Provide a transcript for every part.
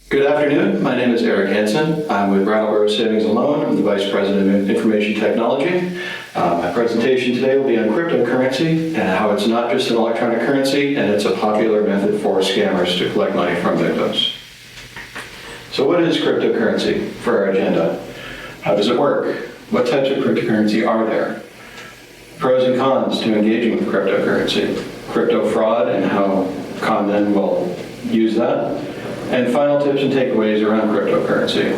Good afternoon. My name is Erik Hansen. I'm with Brattleboro Savings and Loan. I'm the Vice President of Information Technology. My presentation today will be on cryptocurrency and how it's not just an electronic currency, and it's a popular method for scammers to collect money from victims. So what is cryptocurrency for our agenda? How does it work? What types of cryptocurrency are there? Pros and cons to engaging with cryptocurrency. Crypto fraud and how con men will use that. And final tips and takeaways around cryptocurrency.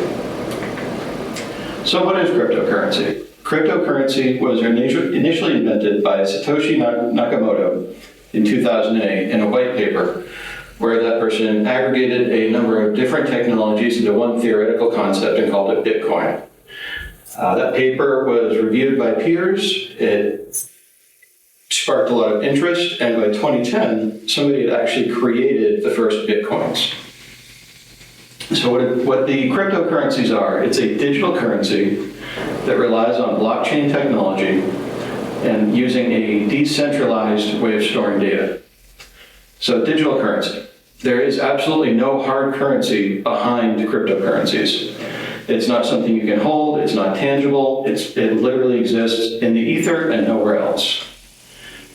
So what is cryptocurrency? Cryptocurrency was initially invented by Satoshi Nakamoto in 2008 in a white paper where that person aggregated a number of different technologies into one theoretical concept and called it Bitcoin. That paper was reviewed by peers. It sparked a lot of interest, and by 2010, somebody had actually created the first Bitcoins. So what the cryptocurrencies are, it's a digital currency that relies on blockchain technology and using a decentralized way of storing data. So digital currency. There is absolutely no hard currency behind cryptocurrencies. It's not something you can hold, it's not tangible, it literally exists in the ether and nowhere else.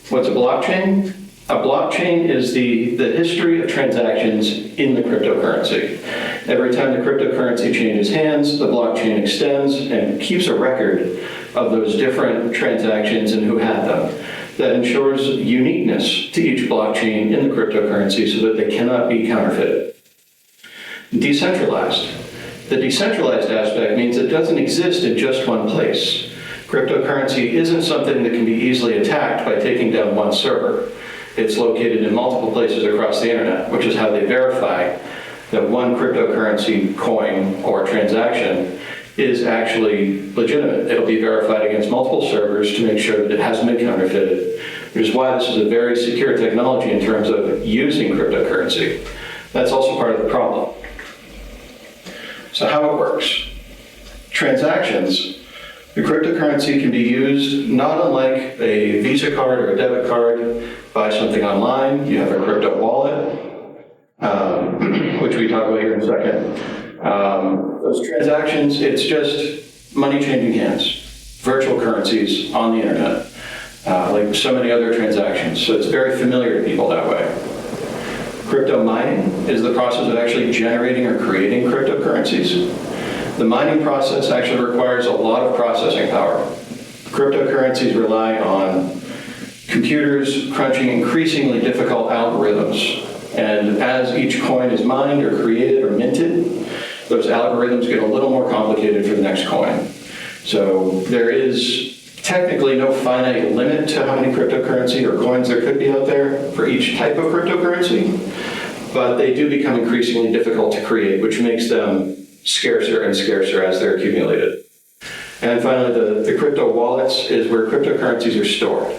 What's a blockchain? A blockchain is the history of transactions in the cryptocurrency. Every time the cryptocurrency changes hands, the blockchain extends and keeps a record of those different transactions and who had them. That ensures uniqueness to each blockchain in the cryptocurrency so that they cannot be counterfeited. Decentralized. The decentralized aspect means it doesn't exist in just one place. Cryptocurrency isn't something that can be easily attacked by taking down one server. It's located in multiple places across the internet, which is how they verify that one cryptocurrency coin or transaction is actually legitimate. It'll be verified against multiple servers to make sure that it hasn't been counterfeited, which is why this is a very secure technology in terms of using cryptocurrency. That's also part of the problem. So how it works. Transactions. The cryptocurrency can be used not unlike a Visa card or a debit card. Buy something online, you have a crypto wallet, which we talk about here in a second. Those transactions, it's just money changing hands, virtual currencies on the internet, like so many other transactions. So it's very familiar to people that way. Crypto mining is the process of actually generating or creating cryptocurrencies. The mining process actually requires a lot of processing power. Cryptocurrencies rely on computers crunching increasingly difficult algorithms. And as each coin is mined or created or minted, those algorithms get a little more complicated for the next coin. So there is technically no finite limit to how many cryptocurrency or coins there could be out there for each type of cryptocurrency, but they do become increasingly difficult to create, which makes them scarcer and scarcer as they're accumulated. And finally, the crypto wallets is where cryptocurrencies are stored.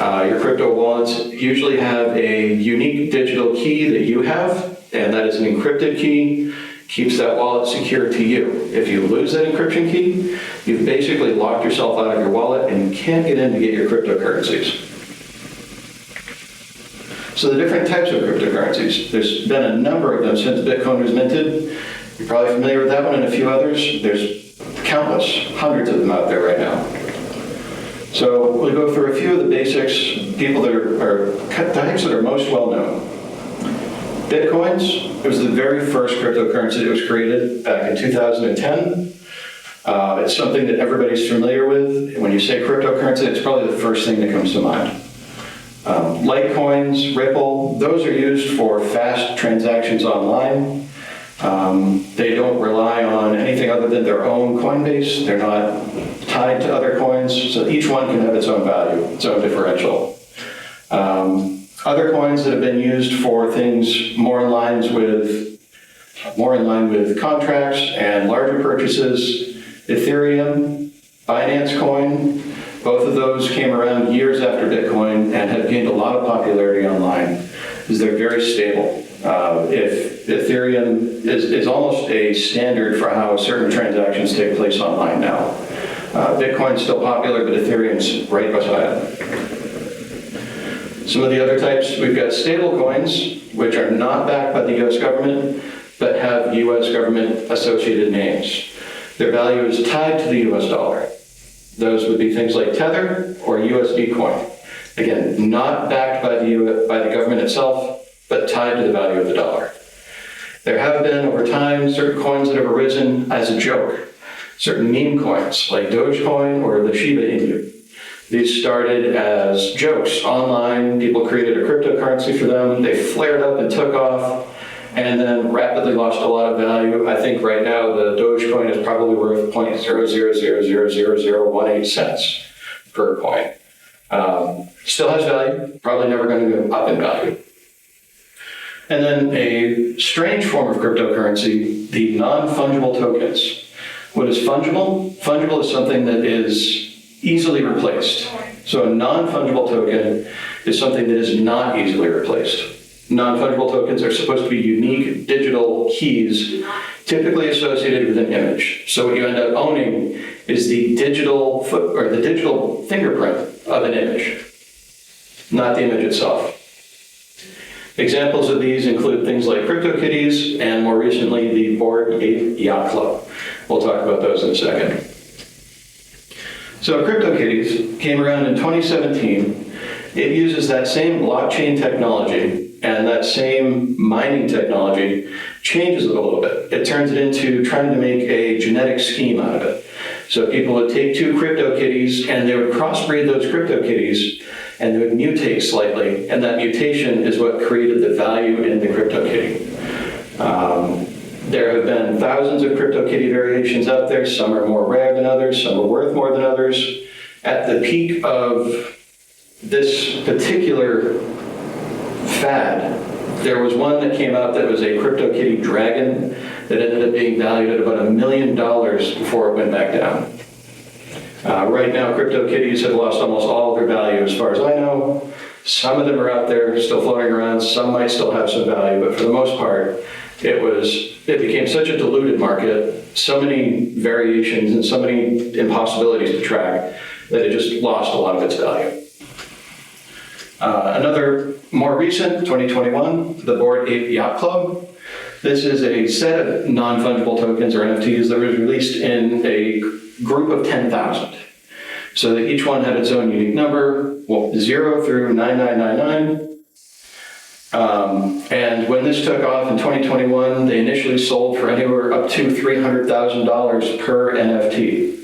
Your crypto wallets usually have a unique digital key that you have, and that is an encrypted key, keeps that wallet secure to you. If you lose that encryption key, you've basically locked yourself out of your wallet and you can't get in to get your cryptocurrencies. So the different types of cryptocurrencies, there's been a number of them since Bitcoin was minted. You're probably familiar with that one and a few others. There's countless, hundreds of them out there right now. So we'll go through a few of the basics, people that are types that are most well known. Bitcoins, it was the very first cryptocurrency that was created back in 2010. It's something that everybody's familiar with. When you say cryptocurrency, it's probably the first thing that comes to mind. Litecoins, Ripple, those are used for fast transactions online. They don't rely on anything other than their own coin base. They're not tied to other coins, so each one can have its own value, its own differential. Other coins that have been used for things more in line with contracts and larger purchases, Ethereum, Binance Coin, both of those came around years after Bitcoin and have gained a lot of popularity online because they're very stable. If Ethereum is almost a standard for how certain transactions take place online now. Bitcoin's still popular, but Ethereum's right beside it. Some of the other types, we've got stable coins, which are not backed by the US government. but have US government associated names. Their value is tied to the US dollar. Those would be things like Tether or USD coin. Again, not backed by the government itself, but tied to the value of the dollar. There have been, over time, certain coins that have arisen as a joke. Certain meme coins, like Dogecoin or the Shiba Inu. These started as jokes online. People created a cryptocurrency for them. They flared up and took off, and then rapidly lost a lot of value. I think right now the Dogecoin is probably worth 0.00000018 cents per coin. Still has value, probably never going to go up in value. And then a strange form of cryptocurrency, the non-fungible tokens. What is fungible? Fungible is something that is easily replaced. So a non-fungible token is something that is not easily replaced. Non-fungible tokens are supposed to be unique digital keys, typically associated with an image. So what you end up owning is the digital fingerprint of an image, not the image itself. Examples of these include things like CryptoKitties and more recently the Bored Ape Yacht Club. We'll talk about those in a second. So CryptoKitties came around in 2017. It uses that same blockchain technology and that same mining technology, changes it a little bit. It turns it into trying to make a genetic scheme out of it. So people would take two CryptoKitties and they would crossbreed those CryptoKitties and they would mutate slightly, and that mutation is what created the value in the CryptoKitty. There have been thousands of CryptoKitty variations out there. Some are more rare than others, some are worth more than others. At the peak of this particular fad, there was one that came out that was a CryptoKitty dragon that ended up being valued at about $1 million before it went back down. Right now, CryptoKitties have lost almost all of their value as far as I know. Some of them are out there still floating around. Some might still have some value, but for the most part, it became such a diluted market, so many variations and so many impossibilities to track that it just lost a lot of its value. Another more recent, 2021, the Bored Ape Yacht Club. This is a set of non-fungible tokens or NFTs that was released in a group of 10,000. So that each one had its own unique number, 0 through 9999. And when this took off in 2021, they initially sold for anywhere up to $300,000 per NFT.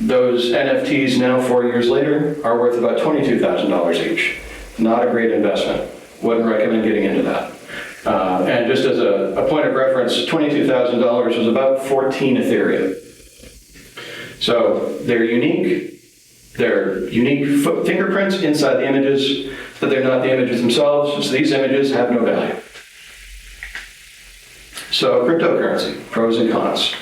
Those NFTs now, 4 years later, are worth about $22,000 each. Not a great investment. Wouldn't recommend getting into that. And just as a point of reference, $22,000 was about 14 Ethereum. So they're unique. They're unique fingerprints inside the images, but they're not the images themselves, so these images have no value. So cryptocurrency, pros and cons.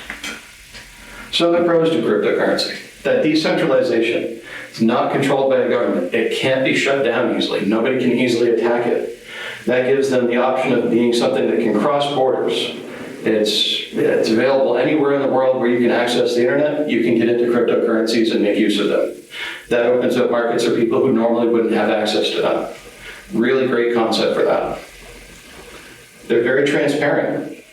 So the pros to cryptocurrency. That decentralization is not controlled by the government. It can't be shut down easily. Nobody can easily attack it. That gives them the option of being something that can cross borders. It's available anywhere in the world where you can access the internet. You can get into cryptocurrencies and make use of them. That opens up markets for people who normally wouldn't have access to them. Really great concept for that. They're very transparent.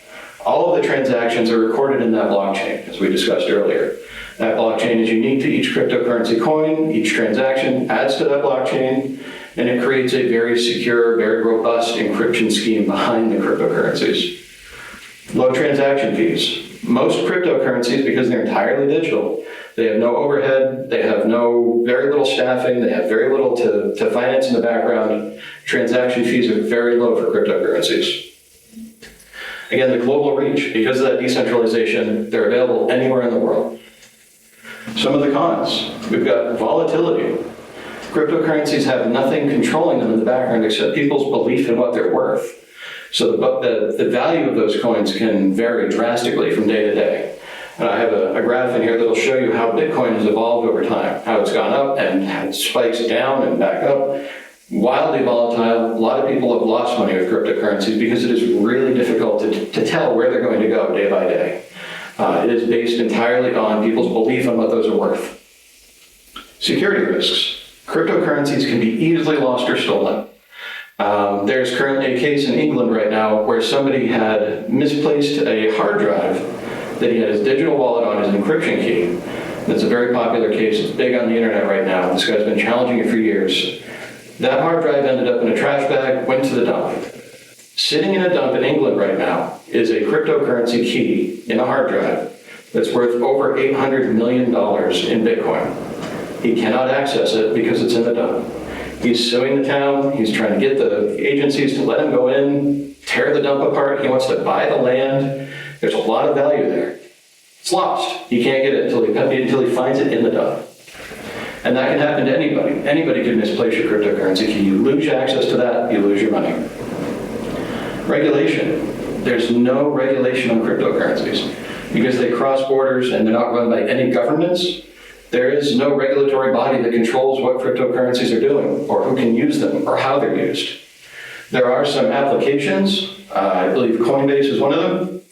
All of the transactions are recorded in that blockchain, as we discussed earlier. That blockchain is unique to each cryptocurrency coin. Each transaction adds to that blockchain, and it creates a very secure, very robust encryption scheme behind the cryptocurrencies. Low transaction fees. Most cryptocurrencies, because they're entirely digital, they have no overhead, they have very little staffing, they have very little to finance in the background. Transaction fees are very low for cryptocurrencies. Again, the global reach, because of that decentralization, they're available anywhere in the world. Some of the cons, we've got volatility. Cryptocurrencies have nothing controlling them in the background except people's belief in what they're worth. So the value of those coins can vary drastically from day to day. And I have a graph in here that'll show you how Bitcoin has evolved over time, how it's gone up and how it spikes down and back up. Wildly volatile. A lot of people have lost money with cryptocurrencies because it is really difficult to tell where they're going to go day by day. It is based entirely on people's belief on what those are worth. Security risks. Cryptocurrencies can be easily lost or stolen. There's currently a case in England right now where somebody had misplaced a hard drive that he had his digital wallet on, his encryption key. It's a very popular case. It's big on the internet right now. This guy's been challenging it for years. That hard drive ended up in a trash bag, went to the dump. Sitting in a dump in England right now is a cryptocurrency key in a hard drive that's worth over $800 million in Bitcoin. He cannot access it because it's in the dump. He's suing the town. He's trying to get the agencies to let him go in, tear the dump apart. He wants to buy the land. There's a lot of value there. It's lost. He can't get it until he finds it in the dump. And that can happen to anybody. Anybody can misplace your cryptocurrency key. You lose access to that, you lose your money. Regulation. There's no regulation on cryptocurrencies because they cross borders and they're not run by any governments. There is no regulatory body that controls what cryptocurrencies are doing or who can use them or how they're used. There are some applications, I believe Coinbase is one of them,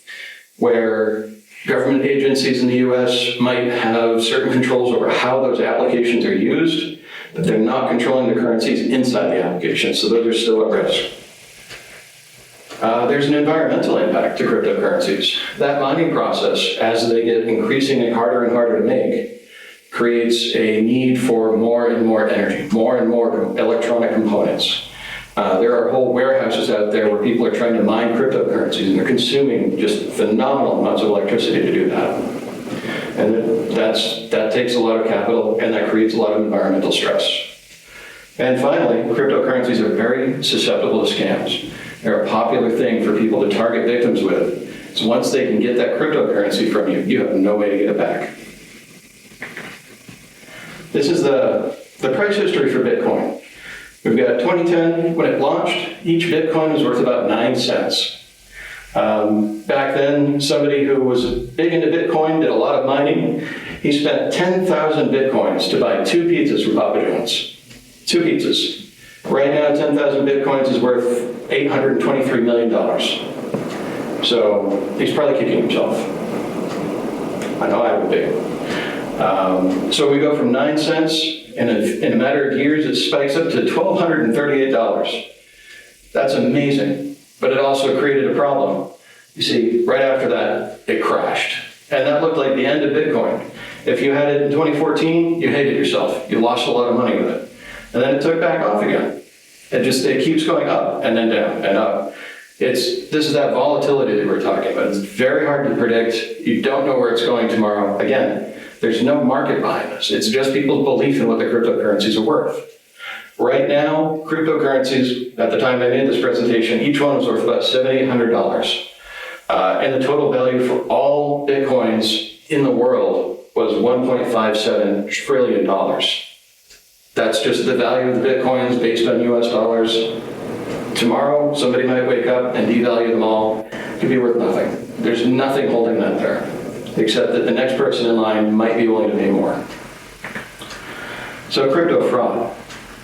where government agencies in the US might have certain controls over how those applications are used, but they're not controlling the currencies inside the application, so those are still at risk. There's an environmental impact to cryptocurrencies. That mining process, as they get increasingly harder and harder to make, creates a need for more and more energy, more and more electronic components. There are whole warehouses out there where people are trying to mine cryptocurrencies and they're consuming just phenomenal amounts of electricity to do that. And that takes a lot of capital and that creates a lot of environmental stress. And finally, cryptocurrencies are very susceptible to scams. They're a popular thing for people to target victims with. So once they can get that cryptocurrency from you, you have no way to get it back. This is the price history for Bitcoin. We've got 2010, when it launched, each Bitcoin was worth about 9 cents. Back then, somebody who was big into Bitcoin, did a lot of mining, he spent 10,000 Bitcoins to buy 2 pizzas from Papa John's. 2 pizzas. Right now, 10,000 Bitcoins is worth $823 million. So he's probably kicking himself. I know I would be. So we go from 9 cents, and in a matter of years, it spikes up to $1,238. That's amazing, but it also created a problem. You see, right after that, it crashed. And that looked like the end of Bitcoin. If you had it in 2014, you hated yourself. You lost a lot of money with it. And then it took back off again. It keeps going up and then down and up. This is that volatility that we're talking about. It's very hard to predict. You don't know where it's going tomorrow. Again, there's no market behind this. It's just people's belief in what the cryptocurrencies are worth. Right now, cryptocurrencies, at the time I made this presentation, each one was worth about $700-800. And the total value for all Bitcoins in the world was $1.57 trillion. That's just the value of the Bitcoins based on US dollars. Tomorrow, somebody might wake up and devalue them all. It could be worth nothing. There's nothing holding that there, except that the next person in line might be willing to pay more. So crypto fraud.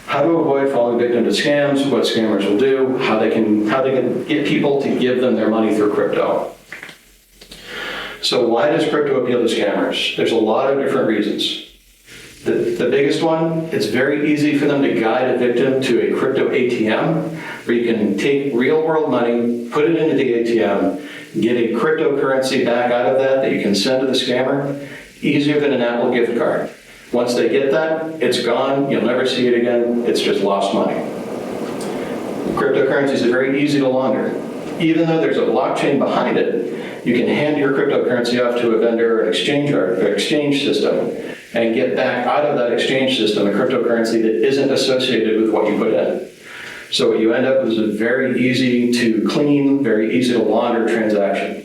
How to avoid falling victim to scams, what scammers will do, how they can get people to give them their money through crypto. So why does crypto appeal to scammers? There's a lot of different reasons. The biggest one, it's very easy for them to guide a victim to a crypto ATM, where you can take real world money, put it into the ATM, get a cryptocurrency back out of that you can send to the scammer, easier than an Apple gift card. Once they get that, it's gone, you'll never see it again, it's just lost money. Cryptocurrencies are very easy to launder. Even though there's a blockchain behind it, you can hand your cryptocurrency off to a vendor or an exchange system and get back out of that exchange system a cryptocurrency that isn't associated with what you put in. So what you end up with is a very easy to clean, very easy to launder transaction.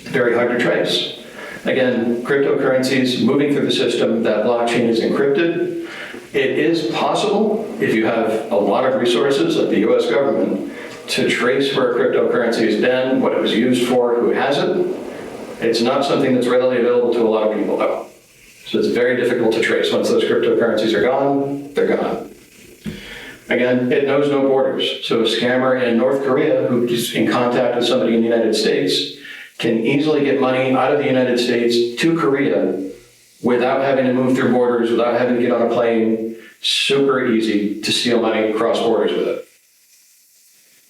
Very hard to trace. Again, cryptocurrencies moving through the system, that blockchain is encrypted. It is possible, if you have a lot of resources like the US government, to trace where a cryptocurrency has been, what it was used for, who has it. It's not something that's readily available to a lot of people though. So it's very difficult to trace. Once those cryptocurrencies are gone, they're gone. Again, it knows no borders. So a scammer in North Korea who is in contact with somebody in the United States can easily get money out of the United States to Korea without having to move through borders, without having to get on a plane. Super easy to steal money, cross borders with it.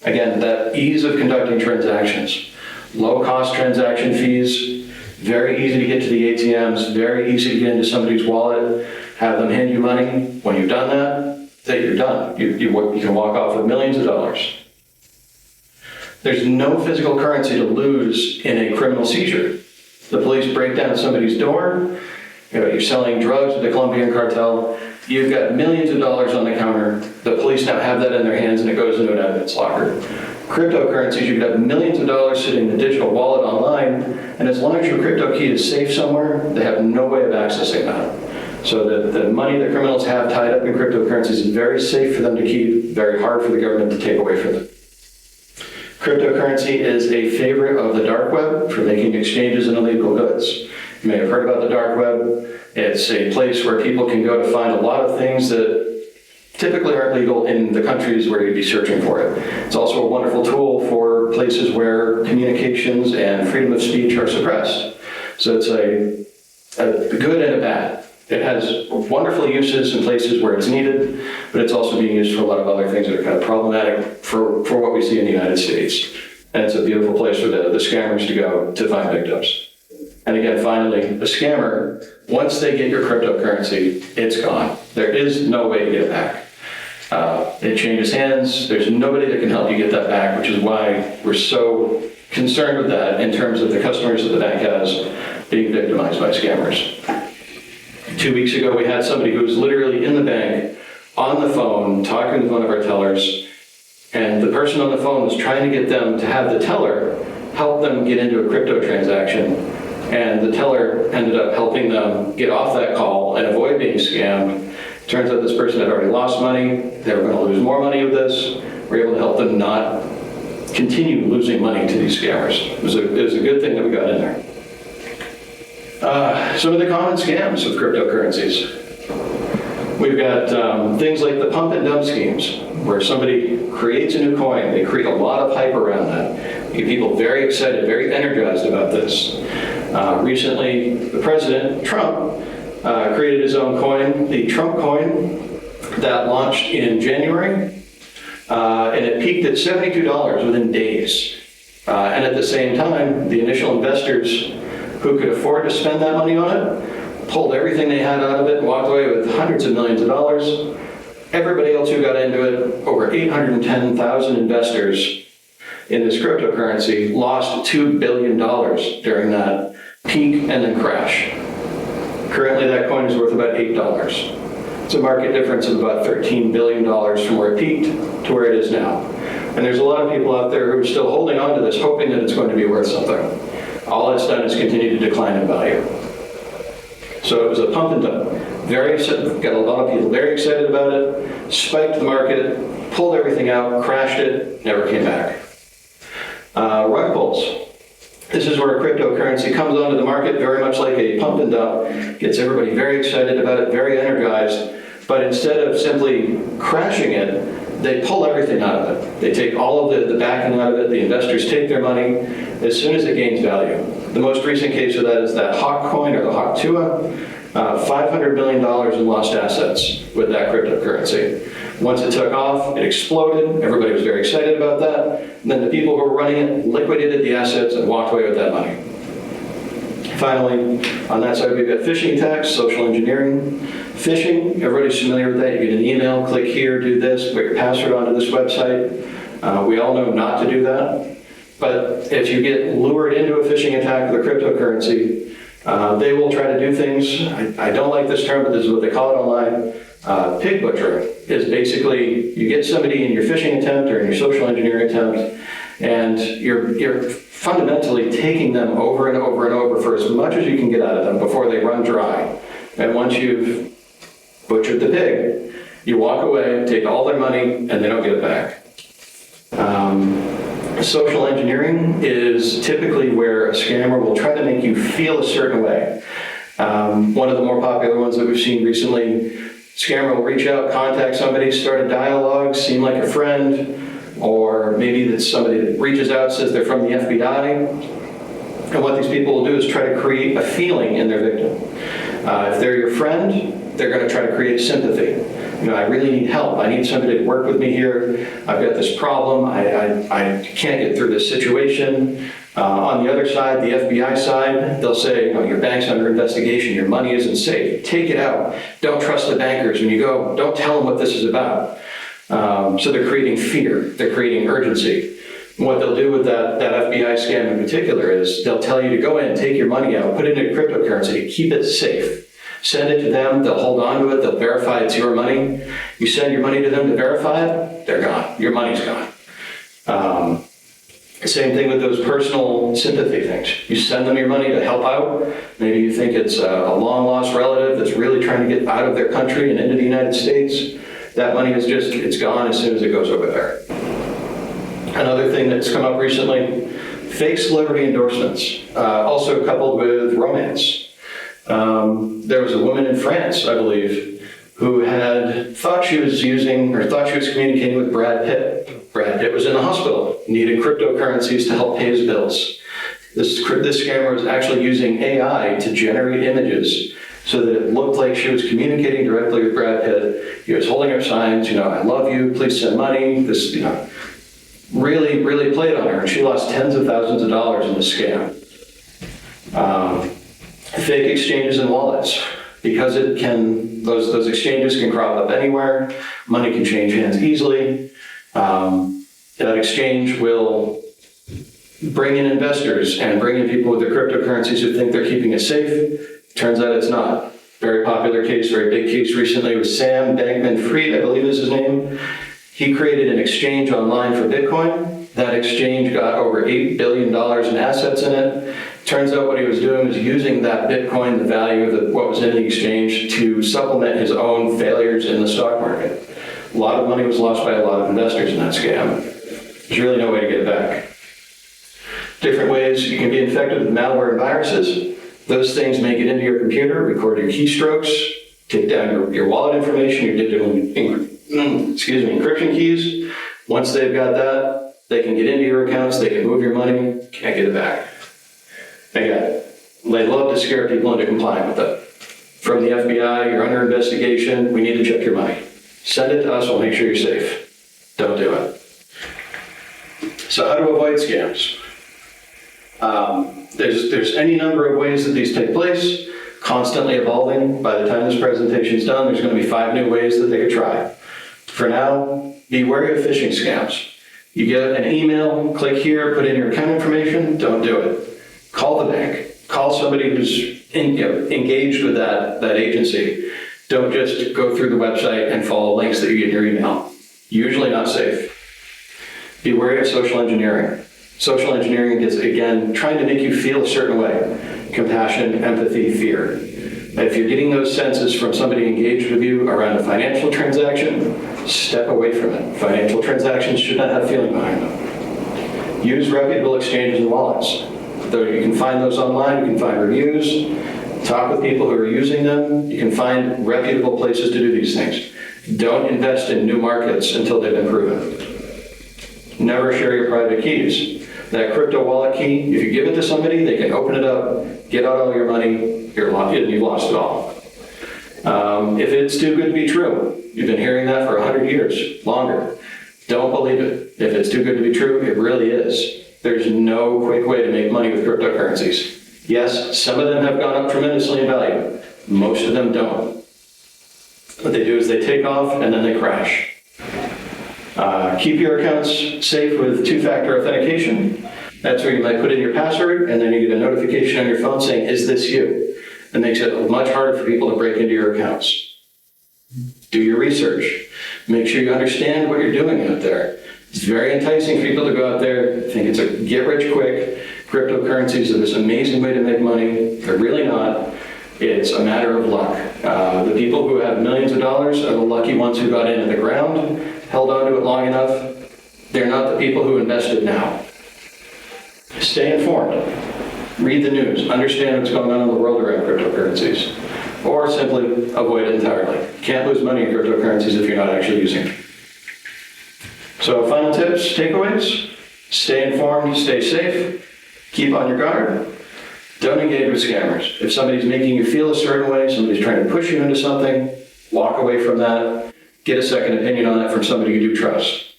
Again, that ease of conducting transactions, low-cost transaction fees, very easy to get to the ATMs, very easy to get into somebody's wallet, have them hand you money. When you've done that, you're done. You can walk off with millions of dollars. There's no physical currency to lose in a criminal seizure. The police break down somebody's door, you're selling drugs with the Colombian cartel, you've got millions of dollars on the counter, the police now have that in their hands and it goes into an evidence locker. Cryptocurrencies, you could have millions of dollars sitting in a digital wallet online, and as long as your crypto key is safe somewhere, they have no way of accessing that. So the money that criminals have tied up in cryptocurrencies is very safe for them to keep, very hard for the government to take away from them. Cryptocurrency is a favorite of the dark web for making exchanges in illegal goods. You may have heard about the dark web. It's a place where people can go to find a lot of things that typically aren't legal in the countries where you'd be searching for it. It's also a wonderful tool for places where communications and freedom of speech are suppressed. So it's a good and a bad. It has wonderful uses in places where it's needed, but it's also being used for a lot of other things that are kind of problematic for what we see in the United States. And it's a beautiful place for the scammers to go to find victims. And again, finally, the scammer, once they get your cryptocurrency, it's gone. There is no way to get it back. It changes hands. There's nobody that can help you get that back, which is why we're so concerned with that in terms of the customers that the bank has being victimized by scammers. 2 weeks ago, we had somebody who was literally in the bank on the phone talking with one of our tellers, and the person on the phone was trying to get them to have the teller help them get into a crypto transaction, and the teller ended up helping them get off that call and avoid being scammed. Turns out this person had already lost money. They were going to lose more money with this. We were able to help them not continue losing money to these scammers. It was a good thing that we got in there. Some of the common scams of cryptocurrencies. We've got things like the pump and dump schemes, where somebody creates a new coin. They create a lot of hype around that. Get people very excited, very energized about this. Recently, the President, Trump, created his own coin, the Trump coin, that launched in January, and it peaked at $72 within days. And at the same time, the initial investors who could afford to spend that money on it pulled everything they had out of it and walked away with hundreds of millions of dollars. Everybody else who got into it, over 810,000 investors in this cryptocurrency, lost $2 billion during that peak and then crash. Currently, that coin is worth about $8. It's a market difference of about $13 billion from where it peaked to where it is now. And there's a lot of people out there who are still holding on to this, hoping that it's going to be worth something. All it's done is continue to decline in value. So it was a pump and dump. Got a lot of people very excited about it, spiked the market, pulled everything out, crashed it, never came back. Rug pulls. This is where a cryptocurrency comes onto the market very much like a pump and dump, gets everybody very excited about it, very energized, but instead of simply crashing it, they pull everything out of it. They take all of the backing out of it, the investors take their money as soon as it gains value. The most recent case of that is that Hawk coin, or the Hawk Tua, $500 million in lost assets with that cryptocurrency. Once it took off, it exploded. Everybody was very excited about that. And then the people who were running it liquidated the assets and walked away with that money. Finally, on that side, we've got phishing attacks, social engineering. Phishing, everybody's familiar with that. You get an email, click here, do this, put your password onto this website. We all know not to do that. But if you get lured into a phishing attack with a cryptocurrency, they will try to do things. I don't like this term, but this is what they call it online. Pig butchering is basically you get somebody in your phishing attempt or in your social engineering attempt, and you're fundamentally taking them over and over and over for as much as you can get out of them before they run dry. And once you've butchered the pig, you walk away, take all their money, and they don't get it back. Social engineering is typically where a scammer will try to make you feel a certain way. One of the more popular ones that we've seen recently, scammer will reach out, contact somebody, start a dialogue, seem like a friend, or maybe that's somebody that reaches out, says they're from the FBI. And what these people will do is try to create a feeling in their victim. If they're your friend, they're going to try to create sympathy. I really need help. I need somebody to work with me here. I've got this problem. I can't get through this situation. On the other side, the FBI side, they'll say, your bank's under investigation. Your money isn't safe. Take it out. Don't trust the bankers. When you go, don't tell them what this is about. So they're creating fear. They're creating urgency. What they'll do with that FBI scam in particular is they'll tell you to go in, take your money out, put it into cryptocurrency, keep it safe. Send it to them, they'll hold on to it, they'll verify it's your money. You send your money to them to verify it, they're gone. Your money's gone. Same thing with those personal sympathy things. You send them your money to help out. Maybe you think it's a long-lost relative that's really trying to get out of their country and into the United States. That money is it's gone as soon as it goes over there. Another thing that's come up recently, fake celebrity endorsements, also coupled with romance. There was a woman in France, I believe, who had thought she was communicating with Brad Pitt. Brad Pitt was in the hospital, needed cryptocurrencies to help pay his bills. This scammer was actually using AI to generate images so that it looked like she was communicating directly with Brad Pitt. He was holding up signs, I love you, please send money. This, really, really played on her, and she lost tens of thousands of dollars in the scam. Fake exchanges and wallets, because those exchanges can crop up anywhere. Money can change hands easily. That exchange will bring in investors and bring in people with their cryptocurrencies who think they're keeping it safe. Turns out it's not. Very popular case, very big case recently was Sam Bankman-Fried, I believe is his name. He created an exchange online for Bitcoin. That exchange got over $8 billion in assets in it. Turns out what he was doing was using that Bitcoin, the value of what was in the exchange, to supplement his own failures in the stock market. A lot of money was lost by a lot of investors in that scam. There's really no way to get it back. Different ways you can be infected with malware and viruses. Those things may get into your computer, record your keystrokes, take down your wallet information, your digital encryption keys. Once they've got that, they can get into your accounts, they can move your money, can't get it back. Again, they love to scare people into complying with it. From the FBI, you're under investigation, we need to check your money. Send it to us, we'll make sure you're safe. Don't do it. So how to avoid scams? There's any number of ways that these take place, constantly evolving. By the time this presentation's done, there's going to be 5 new ways that they could try. For now, be wary of phishing scams. You get an email, click here, put in your account information, don't do it. Call the bank. Call somebody who's engaged with that agency. Don't just go through the website and follow links that you get in your email. Usually not safe. Be wary of social engineering. Social engineering is, again, trying to make you feel a certain way. Compassion, empathy, fear. If you're getting those senses from somebody engaged with you around a financial transaction, step away from it. Financial transactions should not have feeling behind them. Use reputable exchanges and wallets. Though you can find those online, you can find reviews, talk with people who are using them, you can find reputable places to do these things. Don't invest in new markets until they've been proven. Never share your private keys. That crypto wallet key, if you give it to somebody, they can open it up, get out all your money, you've lost it all. If it's too good to be true, you've been hearing that for 100 years, longer. Don't believe it. If it's too good to be true, it really is. There's no quick way to make money with cryptocurrencies. Yes, some of them have gone up tremendously in value. Most of them don't. What they do is they take off and then they crash. Keep your accounts safe with 2-factor authentication. That's where you might put in your password and then you get a notification on your phone saying, is this you? It makes it much harder for people to break into your accounts. Do your research. Make sure you understand what you're doing out there. It's very enticing for people to go out there, think it's a get-rich-quick. Cryptocurrencies are this amazing way to make money. They're really not. It's a matter of luck. The people who have millions of dollars are the lucky ones who got into the ground, held on to it long enough. They're not the people who invested now. Stay informed. Read the news. Understand what's going on in the world around cryptocurrencies. Or simply avoid it entirely. You can't lose money in cryptocurrencies if you're not actually using it. So final tips, takeaways, stay informed, stay safe, keep on your guard. Don't engage with scammers. If somebody's making you feel a certain way, somebody's trying to push you into something, walk away from that. Get a second opinion on that from somebody you do trust.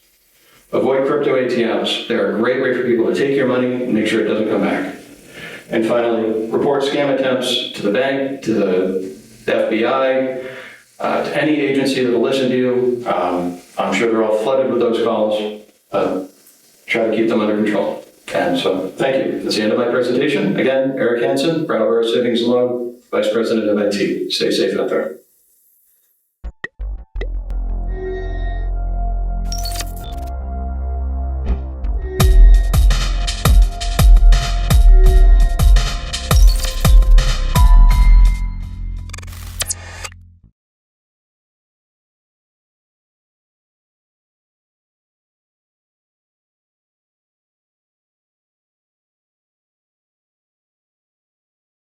Avoid crypto ATMs. They're a great way for people to take your money and make sure it doesn't come back. And finally, report scam attempts to the bank, to the FBI, to any agency that will listen to you. I'm sure they're all flooded with those calls. Try to keep them under control. And so, thank you. That's the end of my presentation. Again, Erik Hansen, Brattleboro Savings and Loan, Vice President of IT. Stay safe out there.